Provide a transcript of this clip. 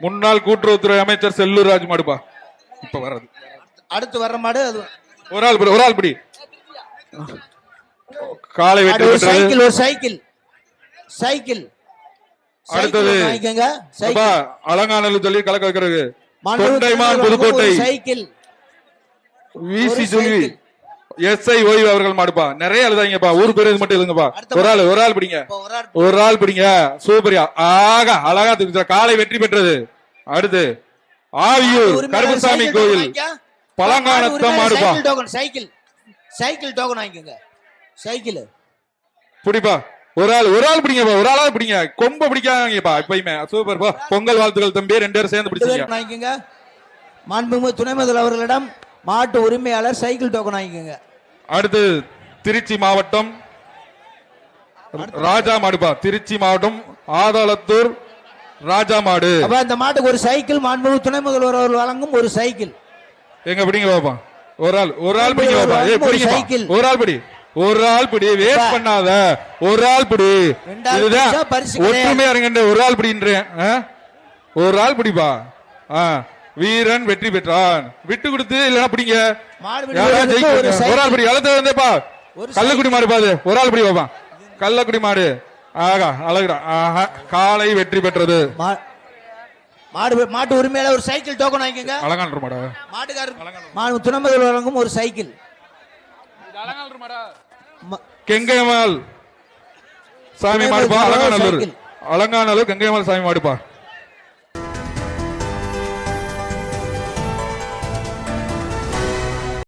முன்னாள் கூட்டுறவுத்துறை அமைச்சர் செல்லூர் ராஜ் மாடுப்பா. இப்ப வர்றது அடுத்து வர்ற மாடு அது ஒரு ஆள் பிடி. காலை வெற்றி சைக்கிள் ஒரு சைக்கிள் சைக்கிள். அடுத்தது அலங்காநல்லூர் சொல்லி கலக்க வைக்கிறது தொண்டைமான் புதுக்கோட்டை சைக்கிள் விசி சொல்லி எஸ்ஐ ஓய்வு அவர்கள் மாடுப்பா. நிறைய எழுதாங்கப்பா, ஊர் பேரு மட்டும் எழுதுங்கப்பா. ஒரு ஆள் பிடிங்க சூப்பரியா. ஆகா அழகா காலை வெற்றி பெற்றது. அடுத்து ஆவியூர் கருப்புசாமி கோயில் பழங்கானத்தம் மாடுப்பா. சைக்கிள் டோக்கன் வாங்கிக்கோங்க. சைக்கிள் பிடிப்பா. ஒரு ஆள் பிடிங்கப்பா. ஒரு ஆளா பிடிங்க, கொம்ப பிடிக்காங்கப்பா. இப்பயுமே சூப்பர் பா. பொங்கல் வாழ்த்துக்கள் தம்பி. 2 பேரும் சேர்ந்து பிடிச்சிங்க. மாண்புமிகு துணை முதல்வர் அவர்களிடம் மாட்டு உரிமையாளர் சைக்கிள் டோக்கன் வாங்கிக்கோங்க. அடுத்து திருச்சி மாவட்டம் ராஜா மாடுப்பா. திருச்சி மாவட்டம் ஆதாளத்தூர் ராஜா மாடு. இந்த மாட்டுக்கு ஒரு சைக்கிள் மாண்புமிகு துணை முதல்வர் அவர்கள் வழங்கும் ஒரு சைக்கிள். எங்க பிடிங்க பாப்பா. ஒரு ஆள் பிடிங்க பாப்பா. சைக்கிள் ஒரு ஆள் பிடி. வேஸ்ட் பண்ணாத. ஒரு ஆள் பிடி. இதுதான் ஒற்றுமையா இருங்க. ஒரு ஆள் பிடின்றேன். ஒரு ஆள் பிடிப்பா. வீரன் வெற்றி பெற்றான். விட்டு கொடுத்து இல்லனா பிடிங்க. ஒரு ஆள் பிடி. வளர்த்தேப்பா. கள்ளக்குடி மாடு பாது. ஒரு ஆள் பிடி பாப்பா. கள்ளக்குடி மாடு. ஆகா அழகுடா. ஆஹா காலை வெற்றி பெற்றது. மாட்டு உரிமையாளர் ஒரு சைக்கிள் டோக்கன் வாங்கிக்கோங்க. அலங்காநல்லூர் மாடா. மாட்டுக்காரர் துணை முதல்வர் வழங்கும் ஒரு சைக்கிள். அலங்காநல்லூர் மாடா. கெங்கைமால் சாமி மாடுப்பா. அலங்காநல்லூர் கெங்கைமால் சாமி மாடுப்பா.